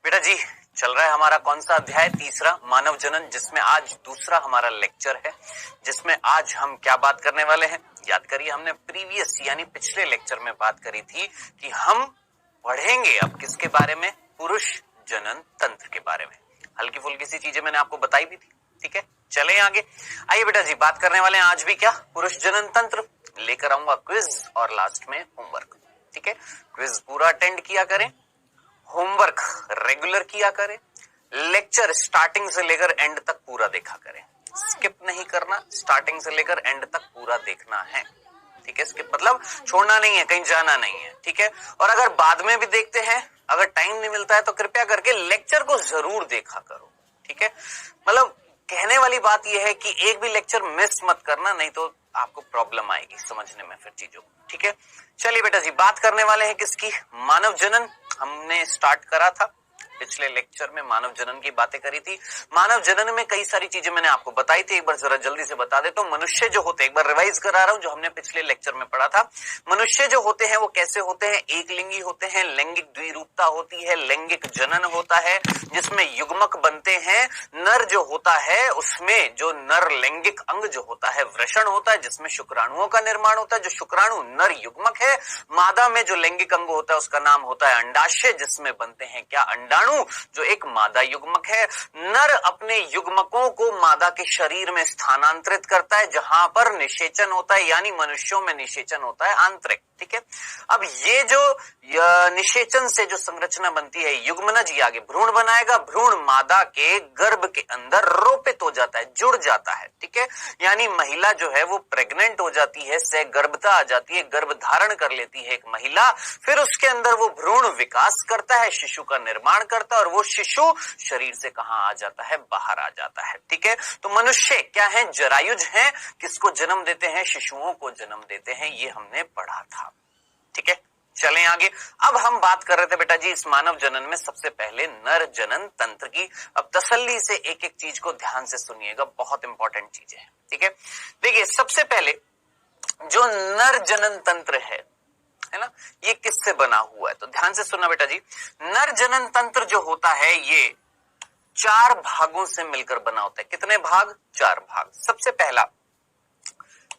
बेटा जी, चल रहा है हमारा कौन सा अध्याय? तीसरा, मानव जनन, जिसमें आज दूसरा हमारा लेक्चर है, जिसमें आज हम क्या बात करने वाले हैं। याद करिए, हमने प्रीवियस यानी पिछले लेक्चर में बात करी थी कि हम पढ़ेंगे अब किसके बारे में? पुरुष जनन तंत्र के बारे में। हल्की फुल्की सी चीजें मैंने आपको बताई भी थी, ठीक है। चले आगे, आइए बेटा जी, बात करने वाले हैं आज भी क्या? पुरुष जनन तंत्र। लेकर आऊंगा क्विज और लास्ट में होमवर्क, ठीक है। क्विज पूरा अटेंड किया करें, होमवर्क रेगुलर किया करें, लेक्चर स्टार्टिंग से लेकर एंड तक पूरा देखा करें। स्किप नहीं करना, स्टार्टिंग से लेकर एंड तक पूरा देखना है, ठीक है। स्किप मतलब छोड़ना नहीं है, कहीं जाना नहीं है, ठीक है। और अगर बाद में भी देखते हैं, अगर टाइम नहीं मिलता है तो कृपया करके लेक्चर को जरूर देखा करो, ठीक है। मतलब कहने वाली बात यह है कि एक भी लेक्चर मिस मत करना, नहीं तो आपको प्रॉब्लम आएगी समझने में फिर चीजों को, ठीक है। चलिए बेटा जी, बात करने वाले हैं किसकी? मानव जनन। हमने स्टार्ट करा था पिछले लेक्चर में, मानव जनन की बातें करी थी। मानव जनन में कई सारी चीजें मैंने आपको बताई थी, एक बार जरा जल्दी से बता देता हूं। मनुष्य जो होते हैं, एक बार रिवाइज करा रहा हूं जो हमने पिछले लेक्चर में पढ़ा था। मनुष्य जो होते हैं वो कैसे होते हैं? एक लिंगी होते हैं, लैंगिक द्विरूपता होती है, लैंगिक जनन होता है जिसमें युग्मक बनते हैं। नर जो होता है उसमें जो नर लैंगिक अंग जो होता है वृषण होता है, जिसमें शुक्राणुओं का निर्माण होता है। जो शुक्राणु नर युग्मक है। मादा में जो लैंगिक अंग होता है उसका नाम होता है अंडाशय, जिसमें बनते हैं क्या? अंडाणु, जो एक मादा युग्मक है। नर अपने युग्मकों को मादा के शरीर में स्थानांतरित करता है, जहां पर निषेचन होता है, यानी मनुष्यों में निषेचन होता है आंतरिक, ठीक है। अब ये जो निषेचन से जो संरचना बनती है युग्मनज, ये आगे भ्रूण बनाएगा। भ्रूण मादा के गर्भ के अंदर रोपित हो जाता है, जुड़ जाता है, ठीक है। यानी महिला जो है वो प्रेग्नेंट हो जाती है, सहगर्भता आ जाती है, गर्भ धारण कर लेती है एक महिला। फिर उसके अंदर वो भ्रूण विकास करता है, शिशु का निर्माण करता है, और वो शिशु शरीर से कहां आ जाता है? बाहर आ जाता है, ठीक है। तो मनुष्य क्या है? जरायुज हैं। किसको जन्म देते हैं? शिशुओं को जन्म देते हैं, ये हमने पढ़ा था, ठीक है। चलें आगे। अब हम बात कर रहे थे बेटा जी इस मानव जनन में सबसे पहले नर जनन तंत्र की। अब तसल्ली से एक एक चीज को ध्यान से सुनिएगा, बहुत इंपॉर्टेंट चीजें हैं, ठीक है। देखिए, सबसे पहले जो नर जनन तंत्र है ना, ये किससे बना हुआ है? तो ध्यान से सुनना बेटा जी। नर जनन तंत्र जो होता है ये 4 भागों से मिलकर बना होता है। कितने भाग? 4 भाग। सबसे पहला,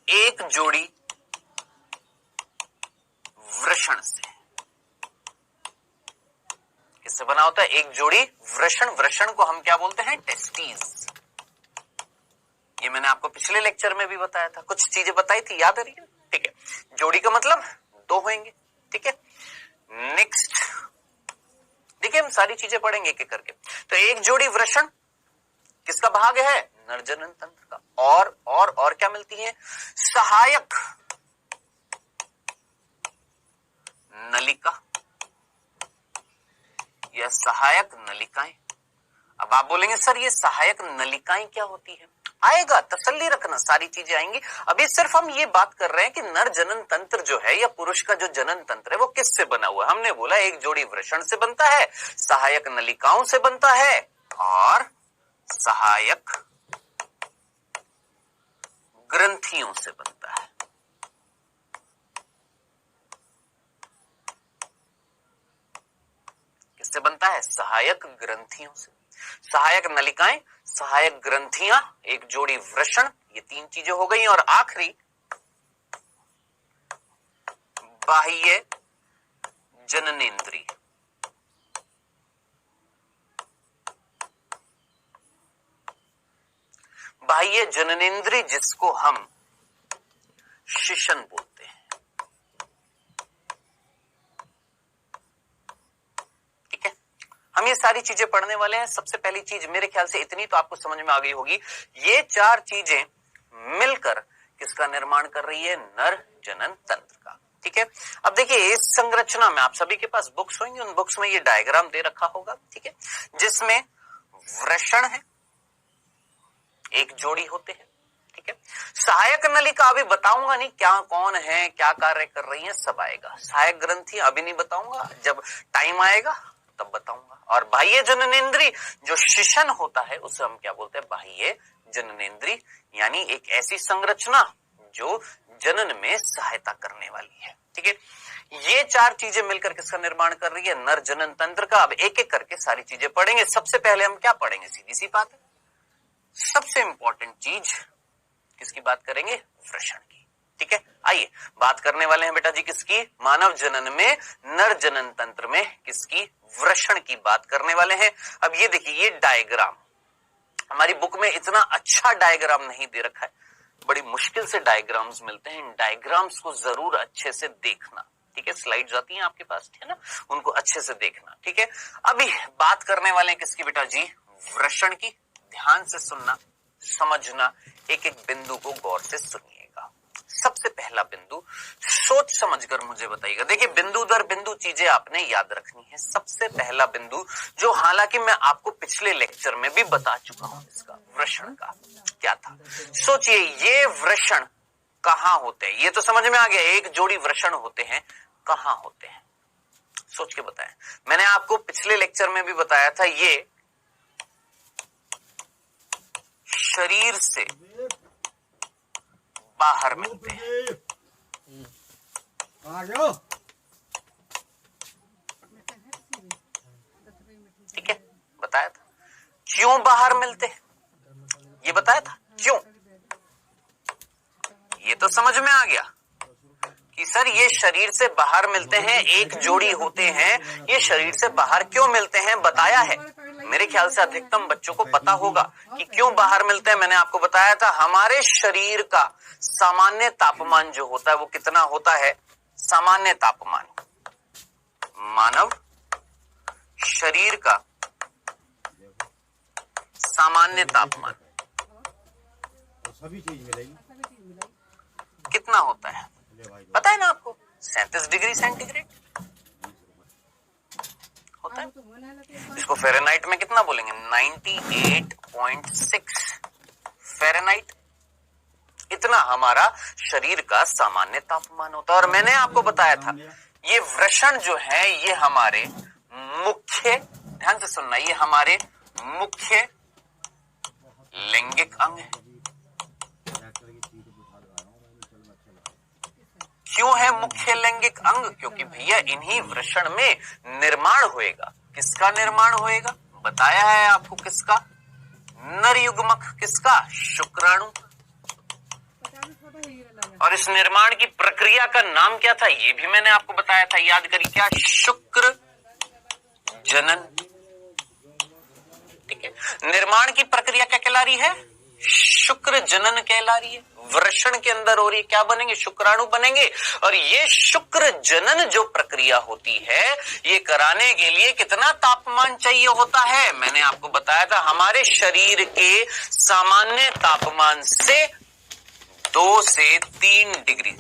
एक जोड़ी वृषण से। किससे बना होता है? एक जोड़ी वृषण। वृषण को हम क्या बोलते हैं? टेस्टीज। ये मैंने आपको पिछले लेक्चर में भी बताया था, कुछ चीजें बताई थी, याद आ रही है? ठीक है। जोड़ी का मतलब 2 होंगे, ठीक है। नेक्स्ट देखिए, हम सारी चीजें पढ़ेंगे एक एक करके। तो एक जोड़ी वृषण किसका भाग है? नरजनन तंत्र का। और क्या मिलती है? सहायक नलिका या सहायक नलिकाएं। अब आप बोलेंगे सर ये सहायक नलिकाएं क्या होती है? आएगा, तसल्ली रखना, सारी चीजें आएंगी। अभी सिर्फ हम ये बात कर रहे हैं कि नर जनन तंत्र जो है या पुरुष का जो जनन तंत्र है वो किससे बना हुआ है। हमने बोला एक जोड़ी वृषण से बनता है, सहायक नलिकाओं से बनता है और सहायक ग्रंथियों से बनता है। किससे बनता है? सहायक ग्रंथियों से। सहायक नलिकाएं, सहायक ग्रंथियां, एक जोड़ी वृषण, ये 3 चीजें हो गई। और आखिरी बाह्य जननेंद्रिय। बाह्य जननेंद्रिय जिसको हम शिशन बोलते हैं, ठीक है। हम ये सारी चीजें पढ़ने वाले हैं। सबसे पहली चीज मेरे ख्याल से इतनी तो आपको समझ में आ गई होगी, ये 4 चीजें मिलकर किसका निर्माण कर रही है? नर जनन तंत्र का, ठीक है। अब देखिए, इस संरचना में आप सभी के पास बुक्स होंगी, उन बुक्स में ये डायग्राम दे रखा होगा, ठीक है, जिसमें वृषण है, एक जोड़ी होते हैं, ठीक है। सहायक नलिका अभी बताऊंगा नहीं क्या, कौन है, क्या कार्य कर रही है, सब आएगा। सहायक ग्रंथि अभी नहीं बताऊंगा, जब टाइम आएगा तब बताऊंगा। और बाह्य जननेंद्रिय जो शिशन होता है उसे हम क्या बोलते हैं? बाह्य जननेंद्रिय। यानी एक ऐसी संरचना जो जनन में सहायता करने वाली है। ठीक है, ये चार चीजें मिलकर किसका निर्माण कर रही है? नर जनन तंत्र का। अब एक एक करके सारी चीजें पढ़ेंगे। सबसे पहले हम क्या पढ़ेंगे? सीधी सी बात है, सबसे इंपॉर्टेंट चीज किसकी बात करेंगे? वृषण की। ठीक है, आइए बात करने वाले हैं बेटा जी किसकी? मानव जनन में, नर जनन तंत्र में किसकी? वृषण की बात करने वाले हैं। अब ये देखिए, ये डायग्राम हमारी बुक में इतना अच्छा डायग्राम नहीं दे रखा है, बड़ी मुश्किल से डायग्राम्स मिलते हैं। इन डायग्राम्स को जरूर अच्छे से देखना। ठीक है, स्लाइड्स आती हैं आपके पास, ठीक है ना, उनको अच्छे से देखना। ठीक है, अभी बात करने वाले हैं किसकी बेटा जी? वृषण की। ध्यान से सुनना, समझना, एक एक बिंदु को गौर से सुनिएगा। सबसे पहला बिंदु सोच समझकर मुझे बताइएगा। देखिए, बिंदु दर बिंदु चीजें आपने याद रखनी है। सबसे पहला बिंदु जो हालांकि मैं आपको पिछले लेक्चर में भी बता चुका हूं, इसका वृषण का क्या था। सोचिए, ये वृषण कहां होते हैं? ये तो समझ में आ गया, एक जोड़ी वृषण होते हैं। कहां होते हैं? सोच के बताएं। मैंने आपको पिछले लेक्चर में भी बताया था, ये शरीर से बाहर मिलते हैं। ठीक है, बताया था। क्यों बाहर मिलते हैं ये बताया था, क्यों? ये तो समझ में आ गया कि सर ये शरीर से बाहर मिलते हैं, एक जोड़ी होते हैं। ये शरीर से बाहर क्यों मिलते हैं बताया है। मेरे ख्याल से अधिकतम बच्चों को पता होगा कि क्यों बाहर मिलते हैं। मैंने आपको बताया था, हमारे शरीर का सामान्य तापमान जो होता है वो कितना होता है? सामान्य तापमान, मानव शरीर का सामान्य तापमान सभी चीज मिलेगी। कितना होता है पता है ना आपको? 37 डिग्री सेंटीग्रेड होता है। इसको फ़ारेनहाइट में कितना बोलेंगे? 98.6 फ़ारेनहाइट। इतना हमारा शरीर का सामान्य तापमान होता है। और मैंने आपको बताया था, ये वृषण जो है ये हमारे मुख्य, ध्यान से सुनना, ये हमारे मुख्य लैंगिक अंग है। क्यों है मुख्य लैंगिक अंग? क्योंकि भैया इन्हीं वृषण में निर्माण होएगा। किसका निर्माण होएगा? बताया है आपको, किसका? नर युग्मक। किसका? शुक्राणु। और इस निर्माण की प्रक्रिया का नाम क्या था? ये भी मैंने आपको बताया था, याद करिए, क्या? शुक्र जनन। ठीक है, निर्माण की प्रक्रिया क्या कहला रही है? शुक्र जनन कहला रही है। वृषण के अंदर हो रही है, क्या बनेंगे? शुक्राणु बनेंगे। और ये शुक्र जनन जो प्रक्रिया होती है, ये कराने के लिए कितना तापमान चाहिए होता है? मैंने आपको बताया था, हमारे शरीर के सामान्य तापमान से 2 से 3 डिग्री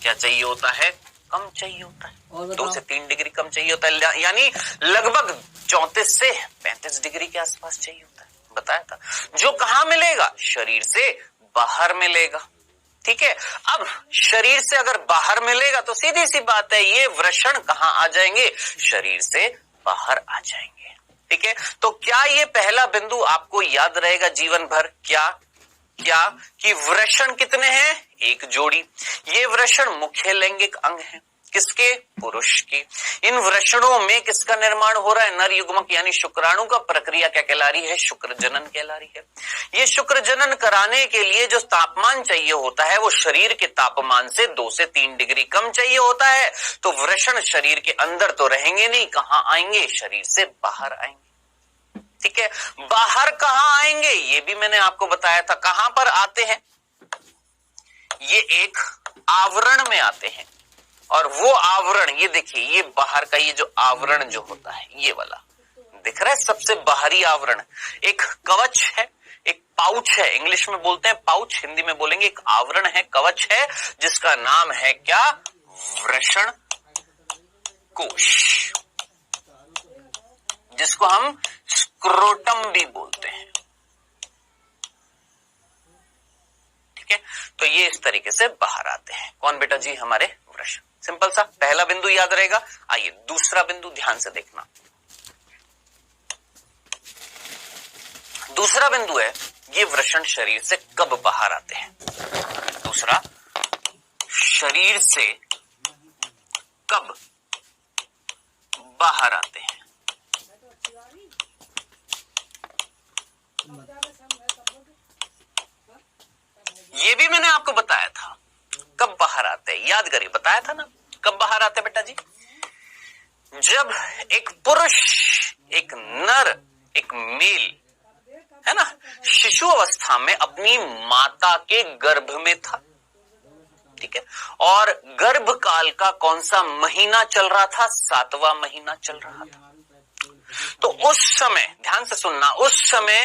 क्या चाहिए होता है? कम चाहिए होता है। 2 से 3 डिग्री कम चाहिए होता है, यानी लगभग 34 से 35 डिग्री के आसपास चाहिए होता है। बताया था, जो कहां मिलेगा? शरीर से बाहर मिलेगा। ठीक है, अब शरीर से अगर बाहर मिलेगा तो सीधी सी बात है, ये वृषण कहां आ जाएंगे? शरीर से बाहर आ जाएंगे। ठीक है, तो क्या ये पहला बिंदु आपको याद रहेगा जीवन भर? क्या कि वृषण कितने हैं? एक जोड़ी। ये वृषण मुख्य लैंगिक अंग है। किसके? पुरुष के। इन वृषणों में किसका निर्माण हो रहा है? नर युग्मक यानी शुक्राणु का। प्रक्रिया क्या कहला रही है? शुक्र जनन कहला रही है। ये शुक्र जनन कराने के लिए जो तापमान चाहिए होता है वो शरीर के तापमान से 2 से 3 डिग्री कम चाहिए होता है। तो वृषण शरीर के अंदर तो रहेंगे नहीं, कहां आएंगे? शरीर से बाहर आएंगे। ठीक है, बाहर कहां आएंगे ये भी मैंने आपको बताया था। कहां पर आते हैं? ये एक आवरण में आते हैं। और वो आवरण, ये देखिए, ये बाहर का ये जो आवरण जो होता है, ये वाला दिख रहा है, सबसे बाहरी आवरण एक कवच है, एक पाउच है। इंग्लिश में बोलते हैं पाउच, हिंदी में बोलेंगे एक आवरण है, कवच है, जिसका नाम है क्या? वृषण कोश, जिसको हम स्क्रोटम भी बोलते हैं। ठीक है, तो ये इस तरीके से बाहर आते हैं। कौन बेटा जी? हमारे वृषण। सिंपल सा पहला बिंदु याद रहेगा। आइए दूसरा बिंदु ध्यान से देखना। दूसरा बिंदु है, ये वृषण शरीर से कब बाहर आते हैं? दूसरा, शरीर से कब बाहर आते हैं? ये भी मैंने आपको बताया था, कब बाहर आते हैं, याद करिए, बताया था ना कब बाहर आते हैं बेटा जी? जब एक पुरुष, एक नर, एक मेल, है ना, शिशु अवस्था में अपनी माता के गर्भ में था, ठीक है, और गर्भकाल का कौन सा महीना चल रहा था? 7वां महीना चल रहा था। तो उस समय, ध्यान से सुनना, उस समय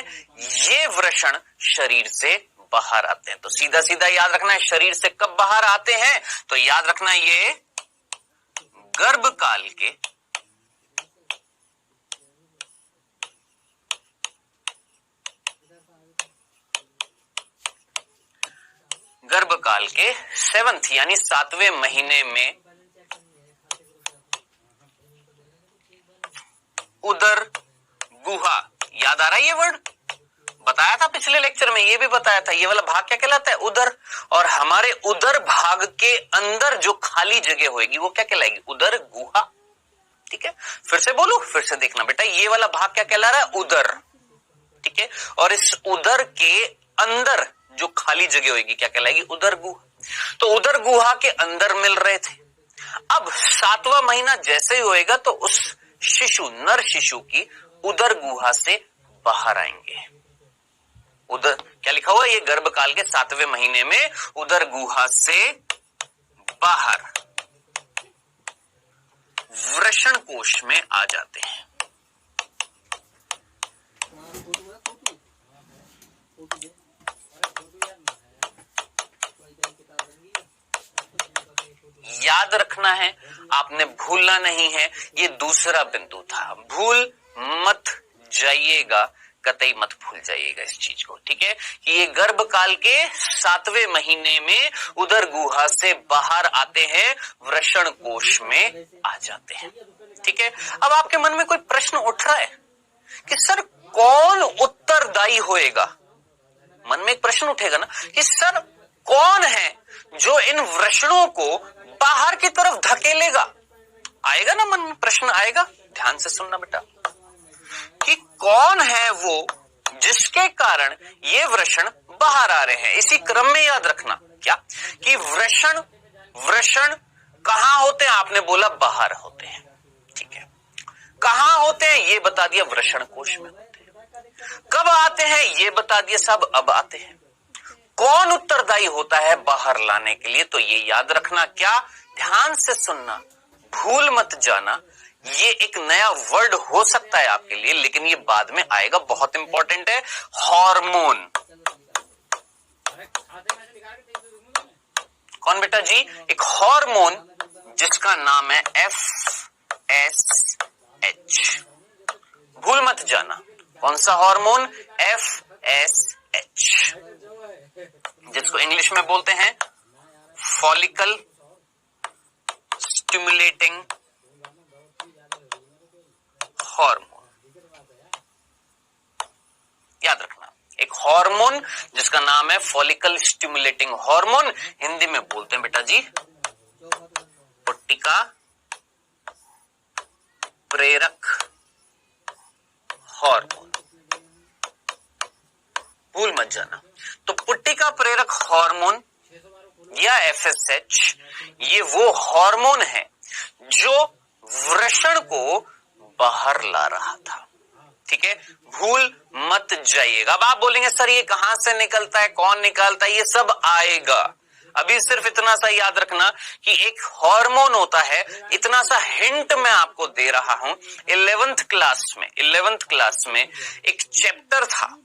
ये वृषण शरीर से बाहर आते हैं। तो सीधा सीधा याद रखना है, शरीर से कब बाहर आते हैं? तो याद रखना ये गर्भकाल के गर्भकाल के 7th यानी 7वें महीने में उदर गुहा, याद आ रहा है ये वर्ड? बताया था पिछले लेक्चर में, ये भी बताया था, ये वाला भाग क्या कहलाता है? उदर। और हमारे उदर भाग के अंदर जो खाली जगह होगी वो क्या कहलाएगी? उदर गुहा, ठीक है। फिर से बोलूं, फिर से देखना बेटा, ये वाला भाग क्या कहला रहा है? उदर, ठीक है। और इस उदर के अंदर जो खाली जगह होगी क्या कहलाएगी? उदर गुहा। तो उदर गुहा के अंदर मिल रहे थे। अब 7वां महीना जैसे ही होएगा तो उस शिशु, नर शिशु की उदर गुहा से बाहर आएंगे। उदर क्या लिखा हुआ है? ये गर्भकाल के 7वें महीने में उदर गुहा से बाहर वृषण कोश में आ जाते हैं। याद रखना है, आपने भूलना नहीं है, ये दूसरा बिंदु था, भूल मत जाइएगा, कतई मत भूल जाइएगा इस चीज को, ठीक है, कि ये गर्भकाल के 7वें महीने में उदर गुहा से बाहर आते हैं, वृषण कोश में आ जाते हैं, ठीक है। अब आपके मन में कोई प्रश्न उठ रहा है कि सर कौन उत्तरदायी होएगा? मन में एक प्रश्न उठेगा ना कि सर कौन है जो इन वृषणों को बाहर की तरफ धकेलेगा? आएगा ना मन में प्रश्न, आएगा। ध्यान से सुनना बेटा, कि कौन है वो जिसके कारण ये वृषण बाहर आ रहे हैं। इसी क्रम में याद रखना क्या कि वृषण कहां होते हैं? आपने बोला बाहर होते हैं, ठीक है। कहां होते हैं ये बता दिया, वृषण कोश में होते हैं। कब आते हैं ये बता दिया साहब, अब आते हैं। कौन उत्तरदायी होता है बाहर लाने के लिए? तो ये याद रखना क्या, ध्यान से सुनना, भूल मत जाना, ये एक नया वर्ड हो सकता है आपके लिए, लेकिन ये बाद में आएगा, बहुत इंपॉर्टेंट है, हार्मोन। कौन बेटा जी? एक हार्मोन जिसका नाम है FSH। भूल मत जाना, कौन सा हार्मोन? FSH, जिसको इंग्लिश में बोलते हैं फॉलिकल स्टिमुलेटिंग हार्मोन। याद रखना, एक हार्मोन जिसका नाम है फॉलिकल स्टिमुलेटिंग हार्मोन, हिंदी में बोलते हैं बेटा जी पुट्टिका प्रेरक हार्मोन। भूल मत जाना। तो पुट्टिका प्रेरक हार्मोन या FSH, ये वो हार्मोन है जो वृषण को बाहर ला रहा था, ठीक है। भूल मत जाइएगा। अब आप बोलेंगे सर ये कहां से निकलता है, कौन निकालता है? ये सब आएगा। अभी सिर्फ इतना सा याद रखना कि एक हार्मोन होता है, इतना सा हिंट मैं आपको दे रहा हूं। 11th क्लास में एक चैप्टर था,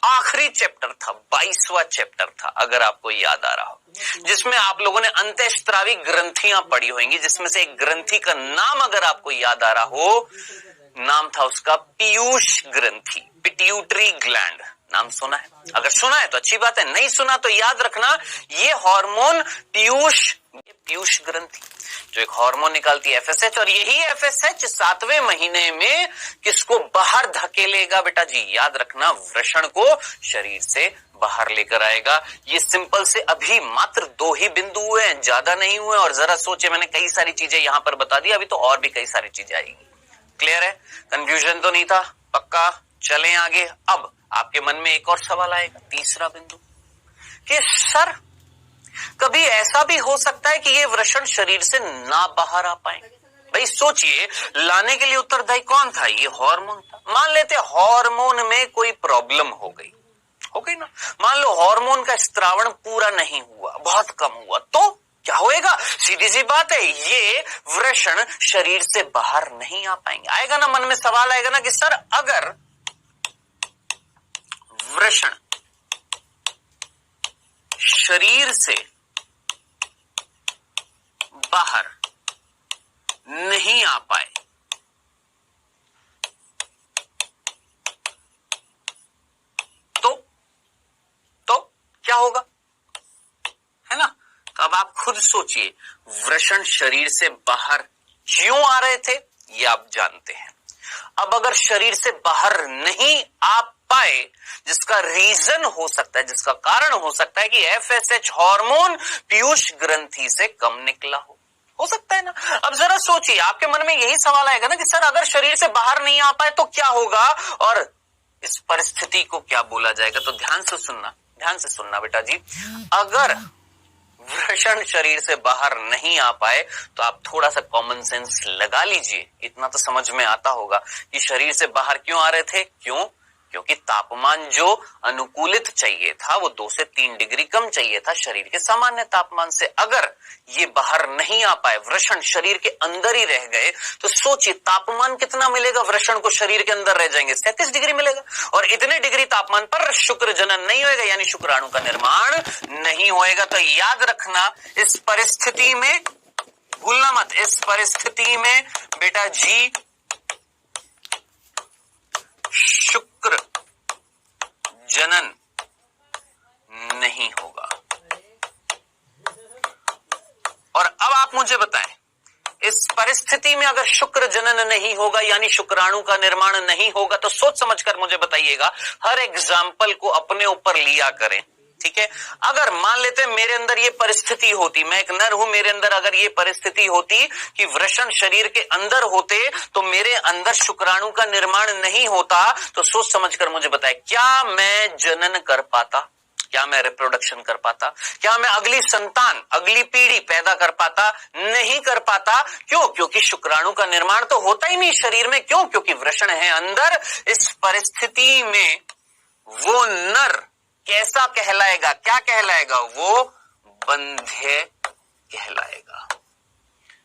आखिरी चैप्टर था, 22वां चैप्टर था, अगर आपको याद आ रहा हो, जिसमें आप लोगों ने अंतःस्त्रावी ग्रंथियां पढ़ी होंगी, जिसमें से एक ग्रंथि का नाम अगर आपको याद आ रहा हो, नाम था उसका पीयूष ग्रंथि, पिट्यूटरी ग्लैंड नाम सुना है? अगर सुना है तो अच्छी बात है, नहीं सुना तो याद रखना ये हार्मोन पीयूष ग्रंथि जो एक हार्मोन निकालती है एफएसएच, और यही एफएसएच 7वें महीने में किसको बाहर धकेलेगा बेटा जी? याद रखना, वृषण को शरीर से बाहर लेकर आएगा। ये सिंपल से अभी मात्र 2 ही बिंदु हुए हैं, ज्यादा नहीं हुए। और जरा सोचे, मैंने कई सारी चीजें यहां पर बता दी, अभी तो और भी कई सारी चीजें आएगी। क्लियर है? कंफ्यूजन तो नहीं था? पक्का? चलें आगे। अब आपके मन में एक और सवाल आएगा, तीसरा बिंदु, कि सर कभी ऐसा भी हो सकता है कि ये वृषण शरीर से ना बाहर आ पाए? भाई सोचिए, लाने के लिए उत्तरदायी कौन था? ये हार्मोन था। मान लेते हार्मोन में कोई प्रॉब्लम हो गई ना, मान लो हार्मोन का स्त्रावण पूरा नहीं हुआ, बहुत कम हुआ, तो क्या होएगा? सीधी सी बात है, ये वृषण शरीर से बाहर नहीं आ पाएंगे। आएगा ना मन में सवाल, आएगा ना कि सर अगर वृषण शरीर से बाहर नहीं आ पाए तो क्या होगा? है ना? तो अब आप खुद सोचिए, वृषण शरीर से बाहर क्यों आ रहे थे ये आप जानते हैं। अब अगर शरीर से बाहर नहीं आ पाए, जिसका रीजन हो सकता है, जिसका कारण हो सकता है कि एफएसएच हार्मोन पीयूष ग्रंथि से कम निकला हो सकता है ना। अब जरा सोचिए, आपके मन में यही सवाल आएगा ना कि सर अगर शरीर से बाहर नहीं आ पाए तो क्या होगा, और इस परिस्थिति को क्या बोला जाएगा? तो ध्यान से सुनना बेटा जी। अगर वृषण शरीर से बाहर नहीं आ पाए तो आप थोड़ा सा कॉमन सेंस लगा लीजिए, इतना तो समझ में आता होगा कि शरीर से बाहर क्यों आ रहे थे। क्योंकि तापमान जो अनुकूलित चाहिए था वो 2 से 3 डिग्री कम चाहिए था शरीर के सामान्य तापमान से। अगर ये बाहर नहीं आ पाए, वृषण शरीर के अंदर ही रह गए, तो सोचिए तापमान कितना मिलेगा वृषण को? शरीर के अंदर रह जाएंगे 37 डिग्री मिलेगा, और इतने डिग्री तापमान पर शुक्र जनन नहीं होएगा, यानी शुक्राणु का निर्माण नहीं होएगा। तो याद रखना, इस परिस्थिति में भूलना मत, इस परिस्थिति में बेटा जी शुक्र जनन नहीं होगा। और अब आप मुझे बताएं, इस परिस्थिति में अगर शुक्र जनन नहीं होगा यानी शुक्राणु का निर्माण नहीं होगा, तो सोच समझकर मुझे बताइएगा। हर एग्जाम्पल को अपने ऊपर लिया करें, ठीक है? अगर मान लेते मेरे अंदर ये परिस्थिति होती, मैं एक नर हूं, मेरे अंदर अगर ये परिस्थिति होती कि वृषण शरीर के अंदर होते तो मेरे अंदर शुक्राणु का निर्माण नहीं होता, तो सोच समझकर मुझे बताए, क्या मैं जनन कर पाता? क्या मैं रिप्रोडक्शन कर पाता? क्या मैं अगली संतान, अगली पीढ़ी पैदा कर पाता? नहीं कर पाता। क्यों? क्योंकि शुक्राणु का निर्माण तो होता ही नहीं शरीर में। क्यों? क्योंकि वृषण है अंदर। इस परिस्थिति में वो नर कैसा कहलाएगा? क्या कहलाएगा? वो बंध्य कहलाएगा,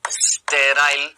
स्टेराइल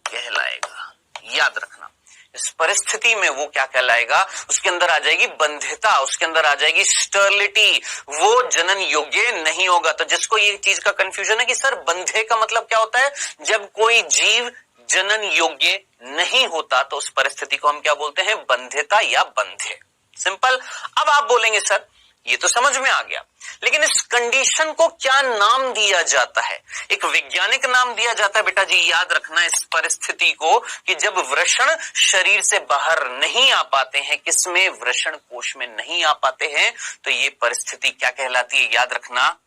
कहलाएगा। याद रखना, इस परिस्थिति में वो क्या कहलाएगा? उसके अंदर आ जाएगी बंध्यता, उसके अंदर आ जाएगी स्टर्लिटी, वो जनन योग्य नहीं होगा। तो जिसको ये चीज का कंफ्यूजन है कि सर बंध्य का मतलब क्या होता है, जब कोई जीव जनन योग्य नहीं होता तो उस परिस्थिति को हम क्या बोलते हैं? बंध्यता या बंध्य। सिंपल। अब आप बोलेंगे सर ये तो समझ में आ गया, लेकिन इस कंडीशन को क्या नाम दिया जाता है? एक वैज्ञानिक नाम दिया जाता है बेटा जी। याद रखना इस परिस्थिति को कि जब वृषण शरीर से बाहर नहीं आ पाते हैं, किसमें? वृषण कोश में नहीं आ पाते हैं, तो ये परिस्थिति क्या कहलाती है? याद रखना,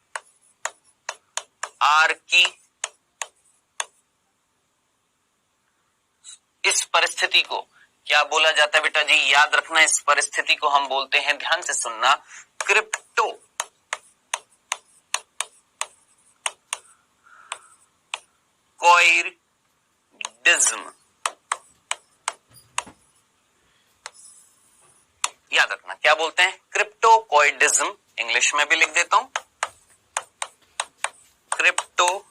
आर्की। इस परिस्थिति को क्या बोला जाता है बेटा जी? याद रखना, इस परिस्थिति को हम बोलते हैं, ध्यान से सुनना, क्रिप्टो कॉइडिज्म। याद रखना क्या बोलते हैं? क्रिप्टो कॉइडिज्म। इंग्लिश में भी लिख देता हूं, क्रिप्टो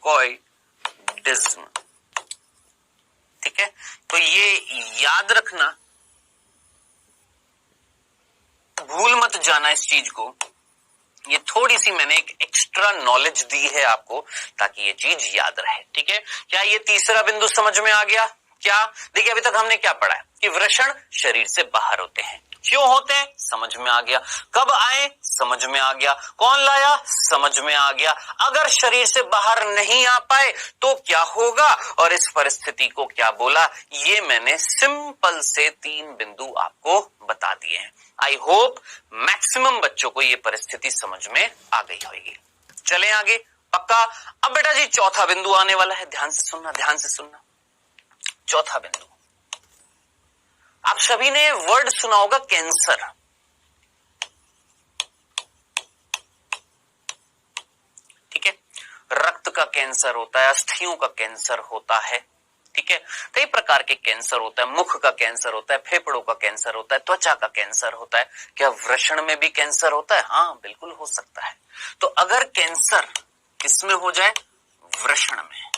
कॉइडिज्म। ठीक है, तो ये याद रखना, भूल मत जाना इस चीज को। ये थोड़ी सी मैंने एक एक्स्ट्रा नॉलेज दी है आपको ताकि ये चीज याद रहे। ठीक है, क्या ये तीसरा बिंदु समझ में आ गया? क्या देखिए, अभी तक हमने क्या पढ़ा है कि वृषण शरीर से बाहर होते हैं। क्यों होते हैं समझ में आ गया, कब आए समझ में आ गया, कौन लाया समझ में आ गया। अगर शरीर से बाहर नहीं आ पाए तो क्या होगा और इस परिस्थिति को क्या बोला, ये मैंने सिंपल से 3 बिंदु आपको बता दिए हैं। आई होप मैक्सिमम बच्चों को ये परिस्थिति समझ में आ गई होगी। चलें आगे, पक्का। अब बेटा जी चौथा बिंदु आने वाला है, ध्यान से सुनना, ध्यान से सुनना। चौथा बिंदु, आप सभी ने वर्ड सुना होगा कैंसर। ठीक है, रक्त का कैंसर होता है, अस्थियों का कैंसर होता है, ठीक है, कई प्रकार के कैंसर होता है, मुख का कैंसर होता है, फेफड़ों का कैंसर होता है, त्वचा का कैंसर होता है। क्या वृषण में भी कैंसर होता है? हाँ बिल्कुल हो सकता है। तो अगर कैंसर किसमें हो जाए? वृषण में।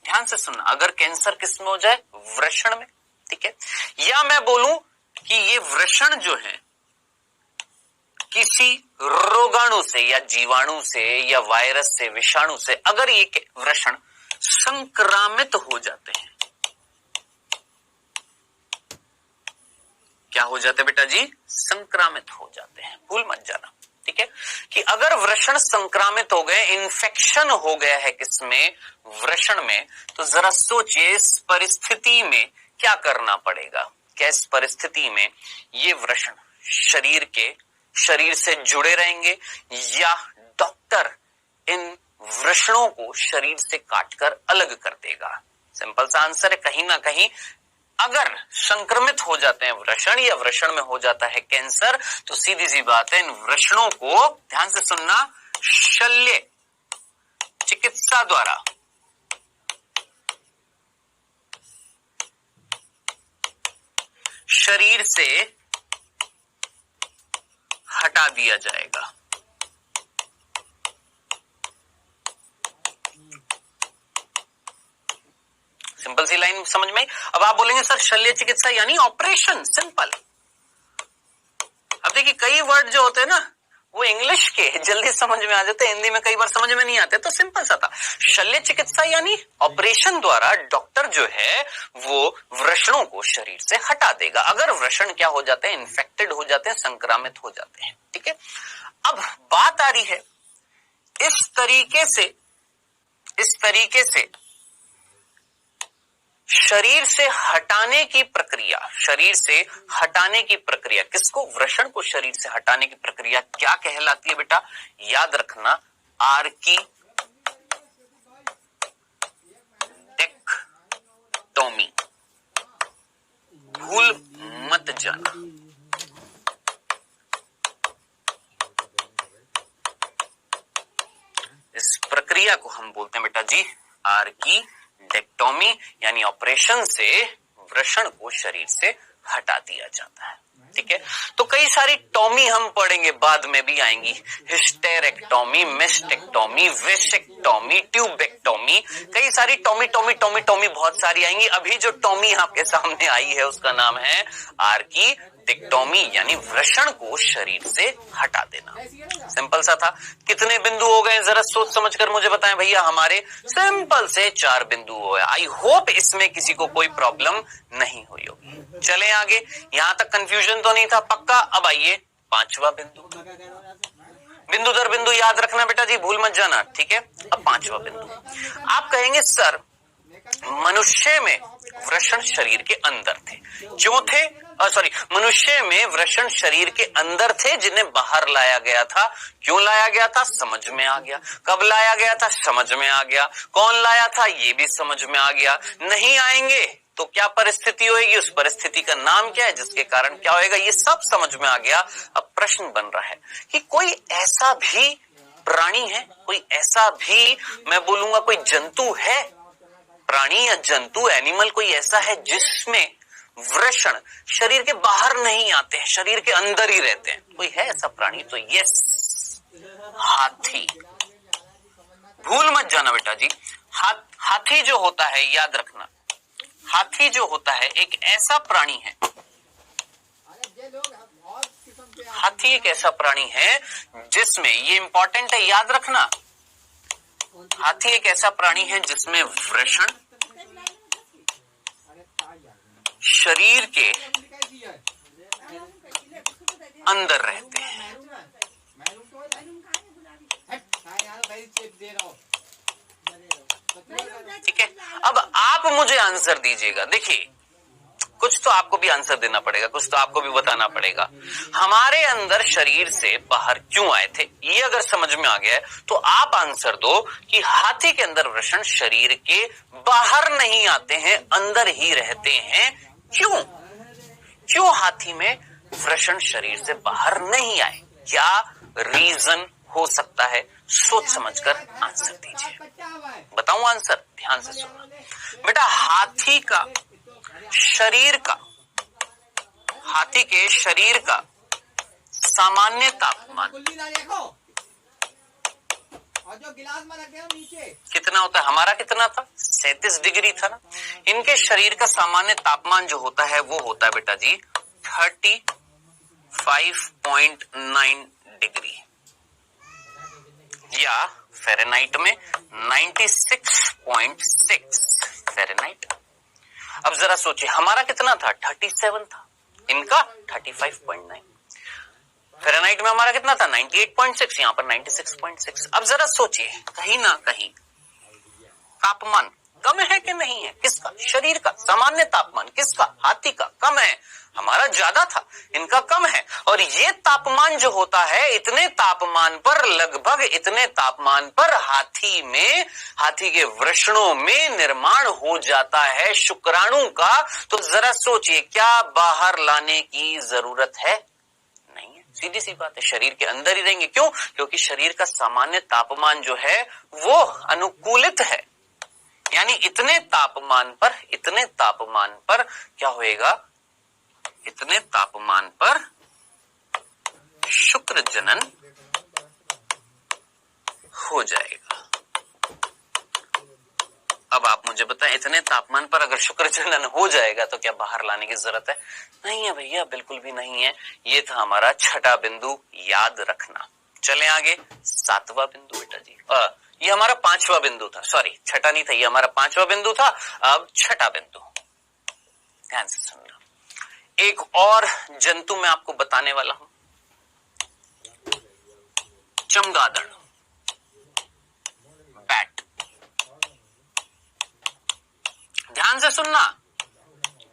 ध्यान से सुनना, अगर कैंसर किसमें हो जाए? वृषण में। ठीक है, या मैं बोलूं कि ये वृषण जो है किसी रोगाणु से या जीवाणु से या वायरस से, विषाणु से, अगर ये वृषण संक्रामित हो जाते हैं, क्या हो जाते हैं बेटा जी? संक्रामित हो जाते हैं, भूल मत जाना। ठीक है, कि अगर वृषण संक्रामित हो गए, इन्फेक्शन हो गया है किसमें? वृषण में, तो जरा सोचिए इस परिस्थिति में क्या करना पड़ेगा। क्या इस परिस्थिति में ये वृषण शरीर से जुड़े रहेंगे या डॉक्टर इन वृषणों को शरीर से काटकर अलग कर देगा? सिंपल सा आंसर है, कहीं ना कहीं अगर संक्रमित हो जाते हैं वृषण या वृषण में हो जाता है कैंसर, तो सीधी सी बात है इन वृषणों को, ध्यान से सुनना, शल्य चिकित्सा द्वारा शरीर से हटा दिया जाएगा। सिंपल सी लाइन समझ में आई। अब आप बोलेंगे सर शल्य चिकित्सा यानी ऑपरेशन, सिंपल। अब देखिए कई वर्ड जो होते हैं ना वो इंग्लिश के जल्दी समझ में आ जाते हैं, हिंदी में कई बार समझ में नहीं आते, तो सिंपल सा था, शल्य चिकित्सा यानी ऑपरेशन द्वारा डॉक्टर जो है वो वृषणों को शरीर से हटा देगा। अगर वृषण क्या हो जाते हैं? इन्फेक्टेड हो जाते हैं, संक्रामित हो जाते हैं। ठीक है, अब बात आ रही है इस तरीके से शरीर से हटाने की प्रक्रिया, किसको? वृषण को शरीर से हटाने की प्रक्रिया क्या कहलाती है बेटा? याद रखना, आर्कीटेक्टोमी। भूल मत जाना। इस प्रक्रिया को हम बोलते हैं बेटा जी आर्कीटेक्टोमी, यानी ऑपरेशन से वृषण को शरीर से हटा दिया जाता है। ठीक है, तो कई सारी टॉमी हम पढ़ेंगे, बाद में भी आएंगी, हिस्टेरेक्टोमी, मेस्टेक्टोमी, वेसेक्टोमी, ट्यूबेक्टोमी, कई सारी टॉमी बहुत सारी आएंगी। अभी जो टॉमी आपके सामने आई है उसका नाम है आर्कीटेक्टोमी, यानी वृषण को शरीर से हटा देना। सिंपल सा था। कितने बिंदु हो गए जरा सोच समझ कर मुझे बताएं भैया। हमारे सिंपल से 4 बिंदु हुए। आई होप इसमें किसी को कोई प्रॉब्लम नहीं हुई होगी। चलें आगे, यहां तक कंफ्यूजन तो नहीं था, पक्का। अब आइए 5वां बिंदु, बिंदु दर बिंदु याद रखना बेटा जी, भूल मत जाना। ठीक है, अब 5वां बिंदु, आप कहेंगे सर मनुष्य में वृषण शरीर के अंदर थे, क्यों थे? मनुष्य में वृषण शरीर के अंदर थे जिन्हें बाहर लाया गया था। क्यों लाया गया था? समझ में आ गया। कब लाया गया था? समझ में आ गया। कौन लाया था? ये भी समझ में आ गया। नहीं आएंगे तो क्या परिस्थिति होगी? उस परिस्थिति का नाम क्या है जिसके कारण क्या होएगा? ये सब समझ में आ गया। अब प्रश्न बन रहा है कि कोई ऐसा भी प्राणी है, कोई ऐसा भी मैं बोलूंगा कोई जंतु है, प्राणी या जंतु, एनिमल कोई ऐसा है जिसमें वृषण शरीर के बाहर नहीं आते हैं, शरीर के अंदर ही रहते हैं? कोई है ऐसा प्राणी? तो यस, हाथी। भूल मत जाना बेटा जी, हाथी जो होता है, याद रखना, हाथी जो होता है एक ऐसा प्राणी है, हाथी एक ऐसा प्राणी है जिसमें, ये इंपॉर्टेंट है याद रखना, हाथी एक ऐसा प्राणी है जिसमें वृषण शरीर के अंदर रहते हैं। ठीक है, अब आप मुझे आंसर दीजिएगा। देखिए, कुछ तो आपको भी आंसर देना पड़ेगा, कुछ तो आपको भी बताना पड़ेगा। हमारे अंदर शरीर से बाहर क्यों आए थे, ये अगर समझ में आ गया है तो आप आंसर दो कि हाथी के अंदर वृषण शरीर के बाहर नहीं आते हैं, अंदर ही रहते हैं। क्यों? क्यों हाथी में वृषण शरीर से बाहर नहीं आए? क्या रीजन हो सकता है? सोच समझकर आंसर दीजिए। बताऊं आंसर? ध्यान से सुनो बेटा। हाथी के शरीर का सामान्य तापमान कितना होता है? हमारा कितना था? 37 डिग्री था ना। इनके शरीर का सामान्य तापमान जो होता है वो होता है बेटा जी 35.9 डिग्री, या फ़ारेनहाइट में 96.6 फ़ारेनहाइट। अब जरा सोचिए, हमारा कितना था? 37 था, इनका 35.9। फ़ारेनहाइट में हमारा कितना था? 98.6, यहाँ पर 96.6। अब जरा सोचिए, कहीं ना कहीं तापमान कम है कि नहीं है? किसका? शरीर का सामान्य तापमान किसका? हाथी का कम है, हमारा ज्यादा था, इनका कम है। और ये तापमान जो होता है, इतने तापमान पर, लगभग इतने तापमान पर हाथी के वृषणों में निर्माण हो जाता है शुक्राणु का। तो जरा सोचिए, क्या बाहर लाने की जरूरत है? नहीं है, सीधी सी बात है, शरीर के अंदर ही रहेंगे। क्यों? क्योंकि शरीर का सामान्य तापमान जो है वो अनुकूलित है, यानी इतने तापमान पर क्या होएगा? इतने तापमान पर शुक्र जनन हो जाएगा। अब आप मुझे बताएं, इतने तापमान पर अगर शुक्र जनन हो जाएगा तो क्या बाहर लाने की जरूरत है? नहीं है भैया, बिल्कुल भी नहीं है। ये था हमारा छठा बिंदु, याद रखना। चले आगे, सातवां बिंदु बेटा जी। ये हमारा पांचवा बिंदु था, सॉरी छठा नहीं था, ये हमारा पांचवा बिंदु था। अब छठा बिंदु, ध्यान से सुनना। एक और जंतु मैं आपको बताने वाला हूं, चमगादड़, बैट। ध्यान से सुनना,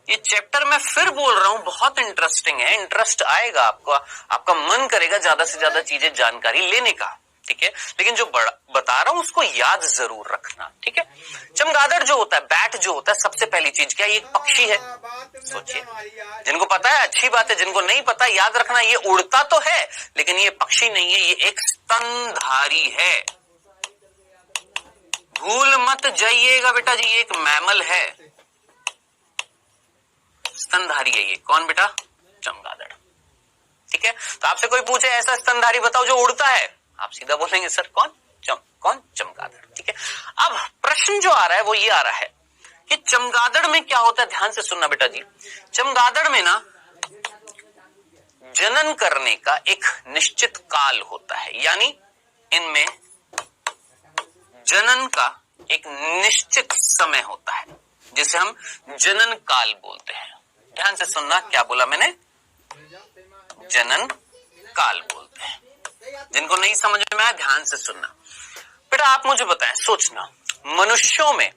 ये चैप्टर मैं फिर बोल रहा हूं, बहुत इंटरेस्टिंग है, इंटरेस्ट आएगा आपको, आपका मन करेगा ज्यादा से ज्यादा चीजें, जानकारी लेने का। ठीक है, लेकिन जो बता रहा हूं उसको याद जरूर रखना। ठीक है, चमगादड़ जो होता है, बैट जो होता है, सबसे पहली चीज क्या? ये एक पक्षी है। सोचिए, जिनको पता है अच्छी बात है, जिनको नहीं पता याद रखना, ये उड़ता तो है लेकिन ये पक्षी नहीं है, ये एक स्तनधारी है। भूल मत जाइएगा बेटा जी, ये एक मैमल है, स्तनधारी है ये। कौन बेटा? चमगादड़। ठीक है, तो आपसे कोई पूछे ऐसा स्तनधारी बताओ जो उड़ता है, आप सीधा बोलेंगे सर कौन? चमगादड़। ठीक है, अब प्रश्न जो आ रहा है वो ये आ रहा है कि चमगादड़ में क्या होता है। ध्यान से सुनना बेटा जी, चमगादड़ में ना जनन करने का एक निश्चित काल होता है, यानी इनमें जनन का एक निश्चित समय होता है, जिसे हम जनन काल बोलते हैं। ध्यान से सुनना, क्या बोला मैंने? जनन काल बोलते हैं। जिनको नहीं समझ में आया ध्यान से सुनना बेटा। आप मुझे बताएं, सोचना, मनुष्यों में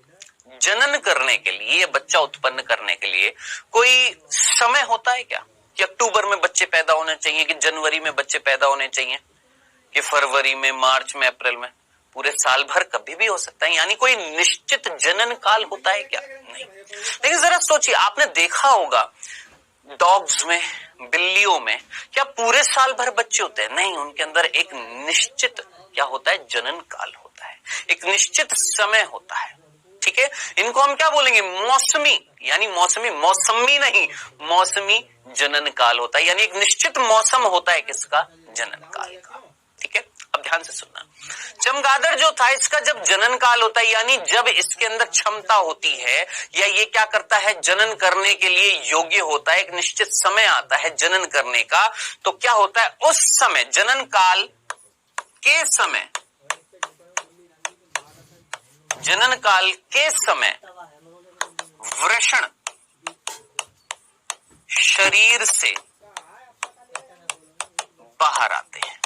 जनन करने के लिए, बच्चा उत्पन्न करने के लिए कोई समय होता है क्या? कि अक्टूबर में बच्चे पैदा होने चाहिए, कि जनवरी में बच्चे पैदा होने चाहिए, कि फरवरी में, मार्च में, अप्रैल में? पूरे साल भर कभी भी हो सकता है, यानी कोई निश्चित जनन काल होता है क्या? नहीं। लेकिन जरा सोचिए, आपने देखा होगा डॉग्स में, बिल्लियों में क्या पूरे साल भर बच्चे होते हैं? नहीं, उनके अंदर एक निश्चित क्या होता है? जनन काल होता है, एक निश्चित समय होता है। ठीक है, इनको हम क्या बोलेंगे? मौसमी, यानी मौसमी नहीं, मौसमी जनन काल होता है, यानी एक निश्चित मौसम होता है किसका? जनन काल का। ठीक है, अब ध्यान से सुनना, चमगादड़ जो था इसका जब जनन काल होता है, यानी जब इसके अंदर क्षमता होती है या ये क्या करता है, जनन करने के लिए योग्य होता है, एक निश्चित समय आता है जनन करने का, तो क्या होता है उस समय, जनन काल के समय, जनन काल के समय वृषण शरीर से बाहर आते हैं।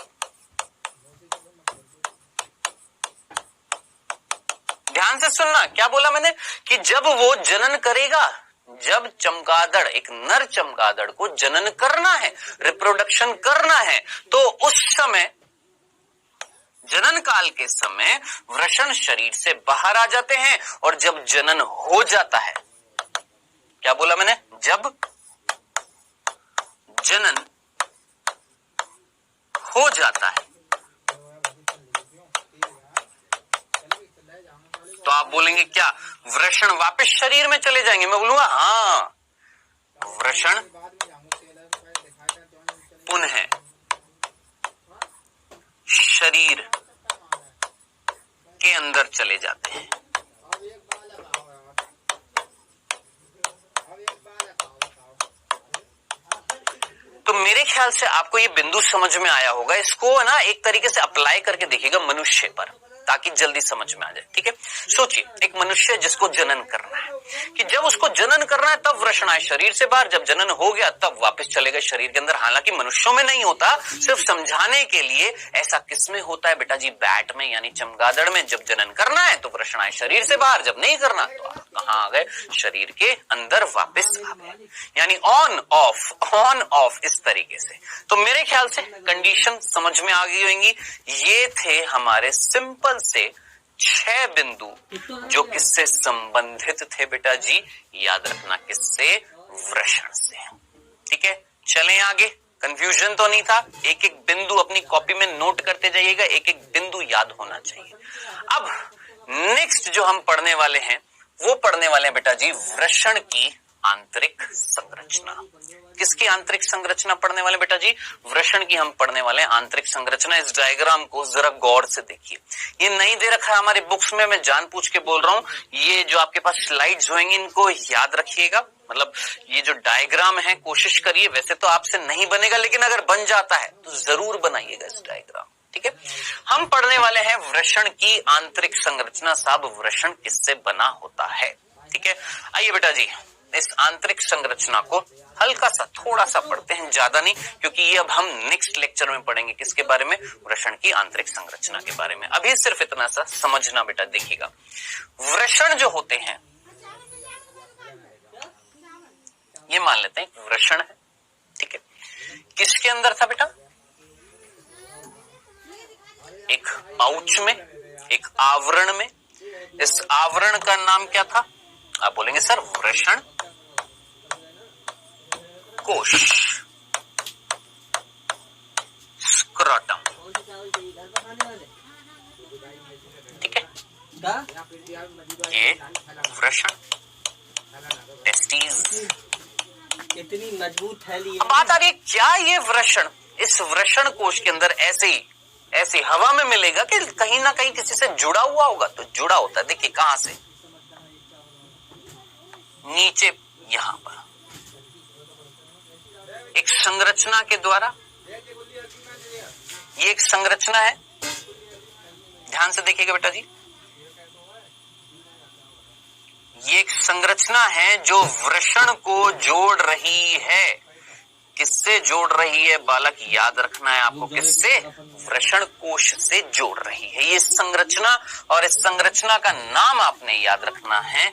ध्यान से सुनना, क्या बोला मैंने कि जब वो जनन करेगा, जब चमगादड़, एक नर चमगादड़ को जनन करना है, रिप्रोडक्शन करना है, तो उस समय, जनन काल के समय वृषण शरीर से बाहर आ जाते हैं। और जब जनन हो जाता है, क्या बोला मैंने, जब जनन हो जाता है तो आप बोलेंगे क्या, वृषण वापस शरीर में चले जाएंगे? मैं बोलूंगा हाँ, वृषण पुनः शरीर के अंदर चले जाते हैं। तो मेरे ख्याल से आपको ये बिंदु समझ में आया होगा। इसको ना एक तरीके से अप्लाई करके देखिएगा मनुष्य पर, ताकि जल्दी समझ में आ जाए। ठीक है, सोचिए एक मनुष्य जिसको जनन करना है, कि जब उसको जनन करना है तब वृषण आए शरीर से बाहर, जब जनन हो गया तब वापस चले गए शरीर के अंदर। हालांकि मनुष्यों में नहीं होता, सिर्फ समझाने के लिए ऐसा किसमें होता है बेटा जी, बैट में यानी चमगादड़ में। जब जनन करना है तो वृषण आए शरीर से बाहर, जब नहीं करना तो आप कहां आ गए, शरीर के अंदर वापस आ गए। यानी ऑन ऑफ इस तरीके से। तो मेरे ख्याल से कंडीशन समझ में आ गई होंगी। ये थे हमारे सिंपल से 6 बिंदु जो किससे संबंधित थे बेटा जी, याद रखना किससे, वृषण से। ठीक है, चलें आगे। कंफ्यूजन तो नहीं था, एक एक बिंदु अपनी कॉपी में नोट करते जाइएगा, एक एक बिंदु याद होना चाहिए। अब नेक्स्ट जो हम पढ़ने वाले हैं वो पढ़ने वाले हैं बेटा जी वृषण की आंतरिक संरचना। किसकी आंतरिक संरचना पढ़ने वाले बेटा जी, वृषण की हम पढ़ने वाले हैं आंतरिक संरचना। इस डायग्राम को जरा गौर से देखिए, ये नहीं दे रखा है हमारे बुक्स में, मैं जानबूझ के बोल रहा हूं। ये जो आपके पास स्लाइड्स होंगी इनको याद रखिएगा, मतलब ये जो डायग्राम है कोशिश करिए, वैसे तो आपसे नहीं बनेगा लेकिन अगर बन जाता है तो जरूर बनाइएगा इस डायग्राम। ठीक है, हम पढ़ने वाले हैं वृषण की आंतरिक संरचना। साहब वृषण किससे बना होता है? ठीक है, आइए बेटा जी इस आंतरिक संरचना को हल्का सा थोड़ा सा पढ़ते हैं, ज्यादा नहीं, क्योंकि ये अब हम नेक्स्ट लेक्चर में पढ़ेंगे। किसके बारे में? वृषण की आंतरिक संरचना के बारे में। अभी सिर्फ इतना सा समझना बेटा। देखिएगा, वृषण जो होते हैं, ये मान लेते हैं वृषण है। ठीक है, किसके अंदर था बेटा? एक पाउच में, एक आवरण में। इस आवरण का नाम क्या था? आप बोलेंगे सर वृषण कोश, स्क्रोटम। ठीक है, ये वृषण, टेस्टीज। इतनी मजबूत थैली। अब बात आ रही है क्या ये वृषण इस वृषण कोश के अंदर ऐसे हवा में मिलेगा कि कहीं ना कहीं किसी से जुड़ा हुआ होगा? तो जुड़ा होता है। देखिए कहां से, नीचे यहां पर एक संरचना के द्वारा। ये एक संरचना है, ध्यान से देखिएगा बेटा जी। ये एक संरचना है जो वृषण को जोड़ रही है। किससे जोड़ रही है बालक? याद रखना है आपको, किससे? वृषण कोश से जोड़ रही है ये संरचना। और इस संरचना का नाम आपने याद रखना है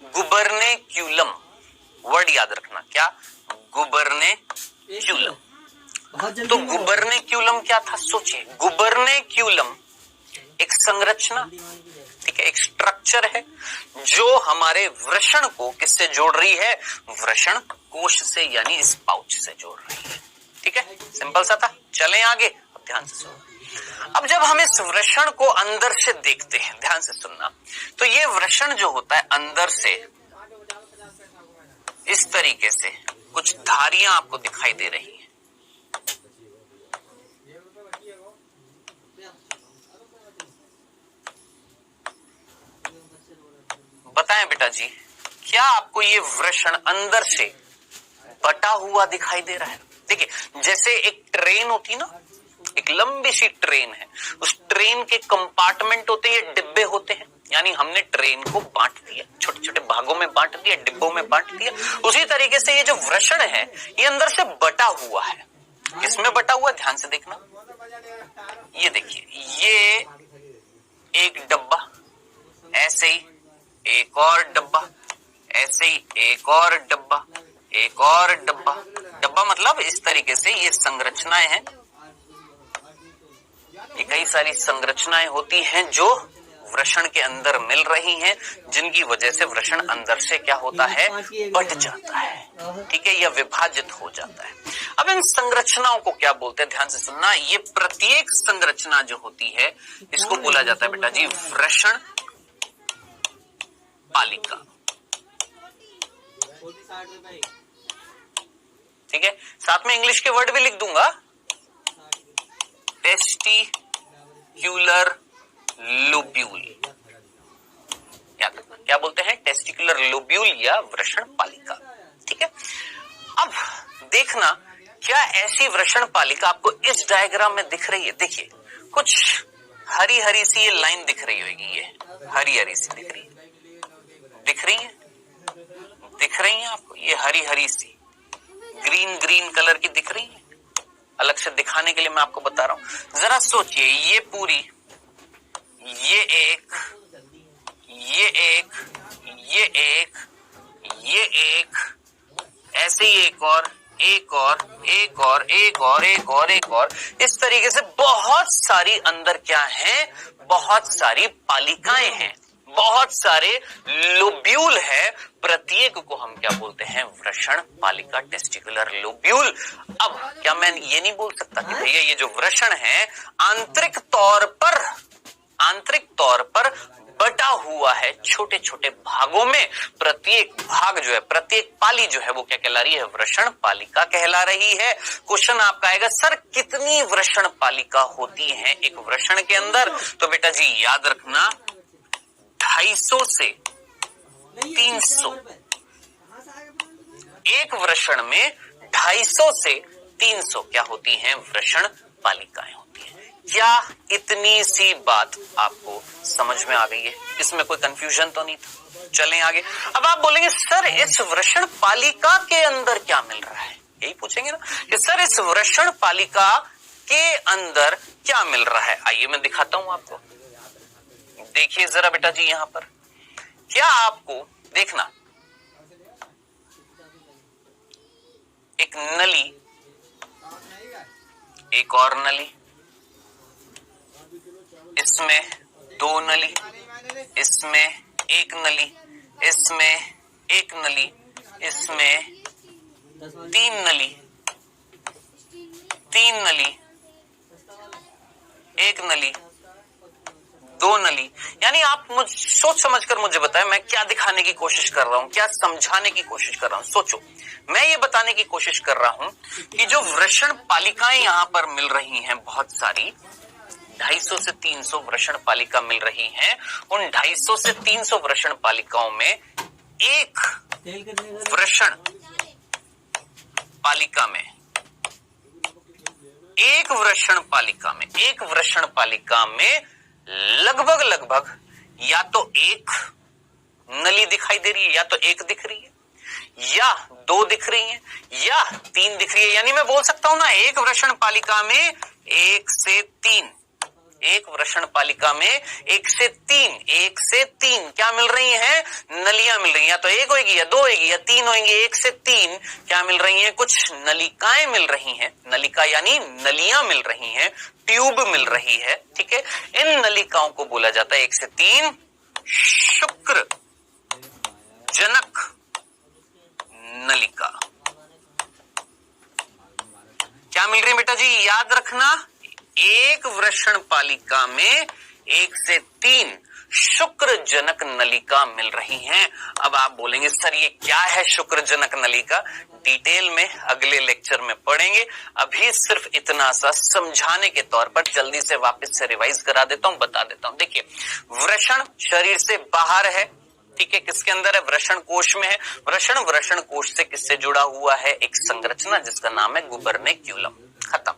गुबर्नेक्यूलम। वर्ड याद रखना, क्या? गुबर्नेक्यूलम। तो गुबर्नेक्यूलम क्या था? सोचिए, गुबर्नेक्यूलम एक संरचना, ठीक है, एक स्ट्रक्चर है जो हमारे वृषण को किससे जोड़ रही है? वृषण कोश से, यानी इस पाउच से जोड़ रही है। ठीक है, सिंपल सा था। चलें आगे, अब ध्यान से सुनो। अब जब हम इस वृषण को अंदर से देखते हैं, ध्यान से सुनना, तो ये वृषण जो होता है अंदर से इस तरीके से कुछ धारियां आपको दिखाई दे रही हैं। बताएं बेटा जी, क्या आपको ये वृषण अंदर से बटा हुआ दिखाई दे रहा है? देखिए जैसे एक ट्रेन होती है ना, एक लंबी सी ट्रेन है, उस ट्रेन के कंपार्टमेंट होते हैं, डिब्बे होते हैं, यानी हमने ट्रेन को बांट दिया, छोटे छोटे भागों में बांट दिया, डिब्बों में बांट दिया। उसी तरीके से ये जो वृषण है ये अंदर से बटा हुआ है। किसमें बटा हुआ, ध्यान से देखना, ये देखिए, ये एक डब्बा, ऐसे ही एक और डब्बा, ऐसे ही एक और डब्बा, एक और डब्बा। डब्बा मतलब इस तरीके से ये संरचनाएं हैं, ये कई सारी संरचनाएं होती हैं जो वृषण के अंदर मिल रही हैं, जिनकी वजह से वृषण अंदर से क्या होता है, बट जाता है, ठीक है, या विभाजित हो जाता है। अब इन संरचनाओं को क्या बोलते हैं, ध्यान से सुनना। ये प्रत्येक संरचना जो होती है इसको बोला जाता है बेटा जी वृषण पालिका, ठीक है। साथ में इंग्लिश के वर्ड भी लिख दूंगा, टेस्टिक्यूलर लोब्यूल, याद रखना, क्या बोलते हैं, टेस्टिकुलर लोब्यूल या वृषण पालिका, ठीक है। अब देखना, क्या ऐसी वृषण पालिका आपको इस डायग्राम में दिख रही है? देखिए कुछ हरी हरी सी ये लाइन दिख रही होगी, ये हरी हरी सी दिख रही है, दिख रही है, दिख रही है आपको, ये हरी हरी सी ग्रीन ग्रीन कलर की दिख रही है। अलग से दिखाने के लिए मैं आपको बता रहा हूं, जरा सोचिए, ये पूरी, ये एक, ये एक, ये एक, ये एक, ऐसे ही एक और, एक और, एक और, एक और, एक और, एक और, इस तरीके से बहुत सारी अंदर क्या है, बहुत सारी पालिकाएं हैं, बहुत सारे लोब्यूल है। प्रत्येक को हम क्या बोलते हैं, वृषण पालिका, टेस्टिकुलर लोब्यूल। अब क्या मैं ये नहीं बोल सकता कि भैया ये जो वृषण है आंतरिक तौर पर बटा हुआ है छोटे छोटे भागों में, प्रत्येक भाग जो है, प्रत्येक पाली जो है वो क्या कहला रही है, वृषण पालिका कहला रही है। क्वेश्चन आपका आएगा, सर कितनी वृषण पालिका होती है एक वृषण के अंदर? तो बेटा जी याद रखना, 250 से 300, एक वृषण में 250 से 300 क्या होती हैं, वृषण पालिकाएं होती हैं। क्या इतनी सी बात आपको समझ में आ गई है? इसमें कोई कंफ्यूजन तो नहीं था? चलें आगे। अब आप बोलेंगे सर इस वृषण पालिका के अंदर क्या मिल रहा है, यही पूछेंगे ना कि सर इस वृषण पालिका के अंदर क्या मिल रहा है। आइए मैं दिखाता हूं आपको, देखिए जरा बेटा जी, यहां पर क्या आपको देखना, एक नली, एक और नली, इसमें 2 नली, इसमें 1 नली, इसमें 1 नली, इसमें 3 नली, 3 नली, 1 नली, 2 नली। यानी आप सोच समझकर मुझे बताएं मैं क्या दिखाने की कोशिश कर रहा हूं, क्या समझाने की कोशिश कर रहा हूं। सोचो, मैं ये बताने की कोशिश कर रहा हूं कि जो वृषण पालिकाएं यहां पर मिल रही हैं बहुत सारी, 250 से 300 वृषण पालिका मिल रही हैं। उन 250 से 300 वृषण पालिकाओं में एक वृषण पालिका में, एक वृषण पालिका में लगभग या तो एक नली दिखाई दे रही है, या तो एक दिख रही है, या 2 दिख रही है, या 3 दिख रही है। यानी मैं बोल सकता हूं ना, एक वृषण पालिका में 1 से 3, एक वृषण पालिका में 1 से 3 क्या मिल रही हैं, नलियां मिल रही हैं। या तो 1 होगी, या 2 होगी, या 3 होंगी। 1 से 3 क्या मिल रही हैं, कुछ नलिकाएं मिल रही हैं। नलिका यानी नलियां मिल रही हैं, ट्यूब मिल रही है, ठीक है। इन नलिकाओं को बोला जाता है 1 से 3 शुक्र जनक नलिका। क्या मिल रही है बेटा जी, याद रखना, एक वृषण पालिका में 1 से 3 शुक्र जनक नलिका मिल रही हैं। अब आप बोलेंगे सर ये क्या है शुक्र जनक नलिका, डिटेल में अगले लेक्चर में पढ़ेंगे। अभी सिर्फ इतना सा समझाने के तौर पर जल्दी से वापस से रिवाइज करा देता हूं, बता देता हूं। देखिए, वृषण शरीर से बाहर है, ठीक है, किसके अंदर है? वृषण कोश में है। वृषण कोश से किससे जुड़ा हुआ है? एक संरचना जिसका नाम है गुबर्नेक्यूलम। खत्म।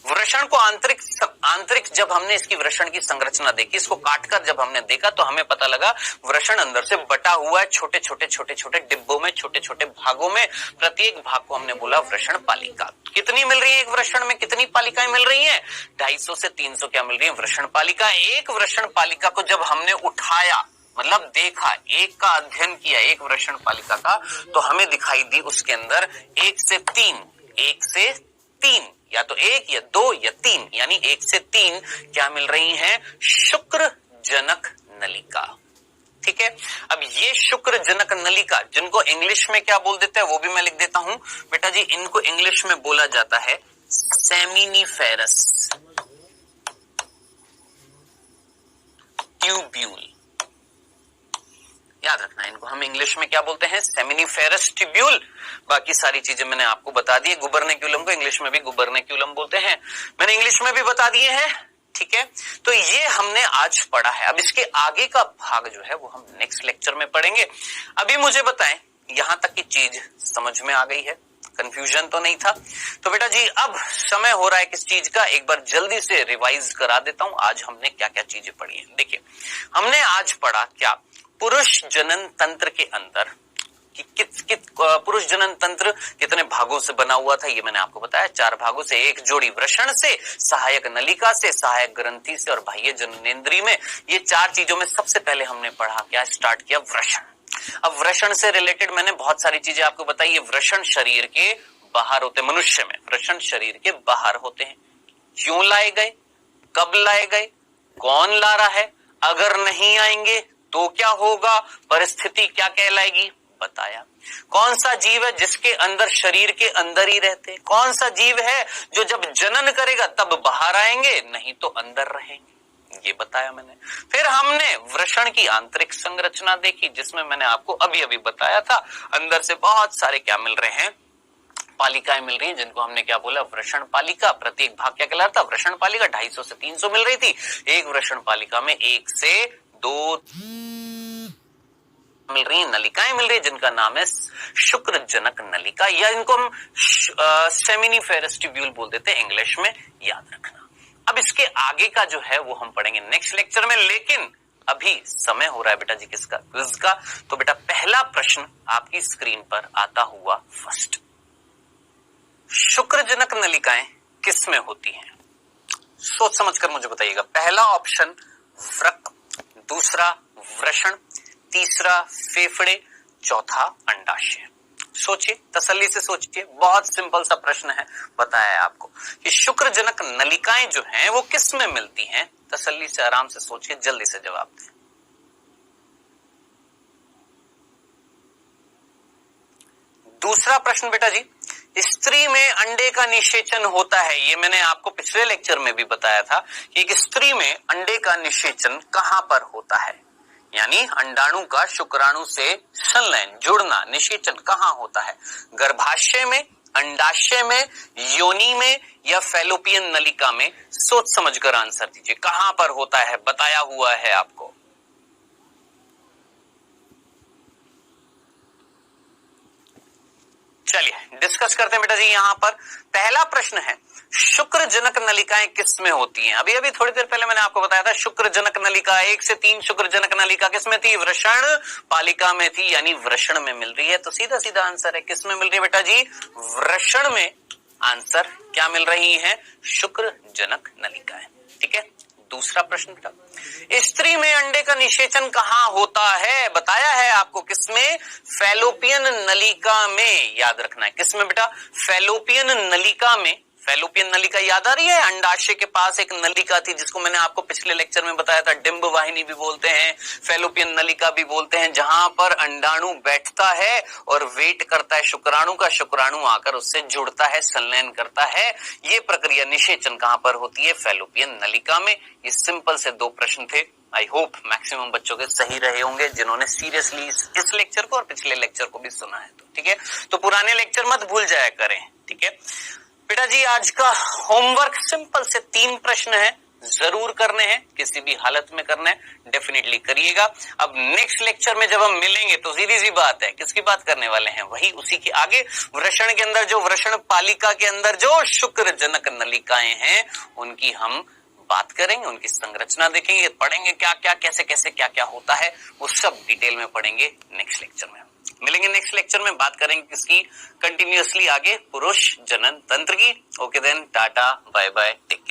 वृषण को आंतरिक जब हमने इसकी वृषण की संरचना देखी, इसको काटकर जब हमने देखा तो हमें पता लगा वृषण अंदर से बटा हुआ है छोटे छोटे डिब्बों में, छोटे छोटे भागों में। प्रत्येक भाग को हमने बोला वृषण पालिका। कितनी मिल रही है एक वृषण में? कितनी पालिकाएं मिल रही हैं? 250 से 300 क्या मिल रही है? वृषण पालिका। एक वृषण पालिका को जब हमने उठाया, मतलब देखा, एक का अध्ययन किया एक वृषण पालिका का, तो हमें दिखाई दी उसके अंदर 1 से 3 या तो 1 या 2 या 3, यानी 1 से 3 क्या मिल रही हैं? शुक्र जनक नलिका। ठीक है, अब ये शुक्र जनक नलिका, जिनको इंग्लिश में क्या बोल देते हैं वो भी मैं लिख देता हूं बेटा जी। इनको इंग्लिश में बोला जाता है सेमिनिफेरस ट्यूब्यूल। याद रखना, इनको हम इंग्लिश में क्या बोलते हैं? Seminiferous tubule. बाकी सारी चीजें मैंने आपको बता दी है। गुबर्नेक्यूलम को इंग्लिश में भी गुबर्नेक्यूलम बोलते हैं, मैंने इंग्लिश में भी बता दिए हैं। ठीक है, तो ये हमने आज पढ़ा है। अब इसके आगे का भाग जो है वो हम नेक्स्ट लेक्चर में पढ़ेंगे। अभी मुझे बताएं, यहां तक की चीज समझ में आ गई है? कंफ्यूजन तो नहीं था? तो बेटा जी अब समय हो रहा है किस चीज का, एक बार जल्दी से रिवाइज करा देता हूं। आज हमने क्या क्या चीजें पढ़ी है। देखिए, हमने आज पढ़ा क्या? पुरुष जनन तंत्र के अंदर पुरुष जनन तंत्र कितने भागों से बना हुआ था, ये मैंने आपको बताया। 4 भागों से, एक जोड़ी वृषण से, सहायक नलिका से, सहायक ग्रंथि से और बाह्य जननेंद्रिय में। ये 4 चीजों में सबसे पहले हमने पढ़ा क्या? स्टार्ट किया वृषण। अब वृषण से रिलेटेड मैंने बहुत सारी चीजें आपको बताई। ये वृषण शरीर के बाहर होते, मनुष्य में वृषण शरीर के बाहर होते हैं। क्यों लाए गए, कब लाए गए, कौन ला रहा है, अगर नहीं आएंगे तो क्या होगा, परिस्थिति क्या कहलाएगी, बताया। कौन सा जीव है जिसके अंदर शरीर के अंदर ही रहते, कौन सा जीव है जो जब जनन करेगा तब बाहर आएंगे, नहीं तो अंदर रहेंगे, ये बताया मैंने। फिर हमने वृषण की आंतरिक संरचना देखी, जिसमें मैंने आपको अभी अभी बताया था अंदर से बहुत सारे क्या मिल रहे हैं? पालिकाएं मिल रही हैं, जिनको हमने क्या बोला? वृषण पालिका। प्रत्येक भाग क्या कहलाता? वृषण पालिका। 250 से 300 मिल रही थी। एक वृषण पालिका में 1 से 2 मिल रही है, नलिकाएं मिल रही है, जिनका नाम है शुक्र जनक नलिका, या इनको हम सेमिनिफेरस ट्यूब्यूल बोल देते हैं इंग्लिश में, याद रखना। अब इसके आगे का जो है वो हम पढ़ेंगे नेक्स्ट लेक्चर में, लेकिन अभी समय हो रहा है बेटा जी किसका? क्विज का। तो बेटा पहला प्रश्न आपकी स्क्रीन पर आता हुआ फर्स्ट, शुक्र जनक नलिकाएं किस में होती हैं? सोच समझकर मुझे बताइएगा। पहला ऑप्शन वृक्क, दूसरा वृषण, तीसरा फेफड़े, चौथा अंडाशय। सोचिए, तसल्ली से सोचिए, बहुत सिंपल सा प्रश्न है, बताया है आपको कि शुक्र जनक नलिकाएं जो हैं वो किस में मिलती हैं। तसल्ली से आराम से सोचिए, जल्दी से जवाब दें। दूसरा प्रश्न बेटा जी, स्त्री में अंडे का निषेचन होता है, ये मैंने आपको पिछले लेक्चर में भी बताया था कि एक स्त्री में अंडे का निषेचन कहां पर होता है, यानी अंडाणु का शुक्राणु से संलयन, जुड़ना, निषेचन कहां होता है? गर्भाशय में, अंडाशय में, योनि में या फैलोपियन नलिका में? सोच समझकर आंसर दीजिए, कहां पर होता है, बताया हुआ है आपको। चलिए डिस्कस करते हैं बेटा जी। यहां पर पहला प्रश्न है, शुक्र जनक नलिकाएं किस में होती हैं? अभी अभी थोड़ी देर पहले मैंने आपको बताया था शुक्र जनक नलिका 1 से 3 शुक्र जनक नलिका किस में थी? वृषण पालिका में थी, यानी वृषण में मिल रही है। तो सीधा सीधा आंसर है किस में मिल रही है बेटा जी? वृषण में। आंसर क्या मिल रही है? शुक्र जनक नलिकाएं। ठीक है, दूसरा प्रश्न बेटा, स्त्री में अंडे का निषेचन कहां होता है? बताया है आपको, किसमें? फैलोपियन नलिका में। याद रखना है किसमें बेटा? फैलोपियन नलिका में। फैलोपियन नलिका याद आ रही है? अंडाशय के पास एक नलिका थी जिसको मैंने आपको पिछले लेक्चर में बताया था, डिंब वाहिनी भी बोलते हैं, फैलोपियन नलिका भी बोलते हैं, जहां पर अंडाणु बैठता है और वेट करता है शुक्राणु का, शुक्राणु आकर उससे जुड़ता है, संलयन करता है। ये प्रक्रिया निषेचन कहां पर होती है? फैलोपियन नलिका में। ये सिंपल से 2 प्रश्न थे। आई होप मैक्सिमम बच्चों के सही रहे होंगे, जिन्होंने सीरियसली इस लेक्चर को और पिछले लेक्चर को भी सुना है। तो ठीक है, तो पुराने लेक्चर मत भूल जाया करें। ठीक है बेटा जी, आज का होमवर्क सिंपल से 3 प्रश्न है, जरूर करने हैं, किसी भी हालत में करना है, डेफिनेटली करिएगा। अब नेक्स्ट लेक्चर में जब हम मिलेंगे तो सीधी सी बात है, किसकी बात करने वाले हैं, वही उसी के आगे वृषण के अंदर जो वृषण पालिका के अंदर जो शुक्र जनक नलिकाएं हैं उनकी हम बात करेंगे, उनकी संरचना देखेंगे, पढ़ेंगे क्या क्या कैसे कैसे क्या क्या होता है, वो सब डिटेल में पढ़ेंगे नेक्स्ट लेक्चर में। मिलेंगे नेक्स्ट लेक्चर में, बात करेंगे किसकी, कंटिन्यूअसली आगे पुरुष जनन तंत्र की। Okay then, tata bye bye, take care.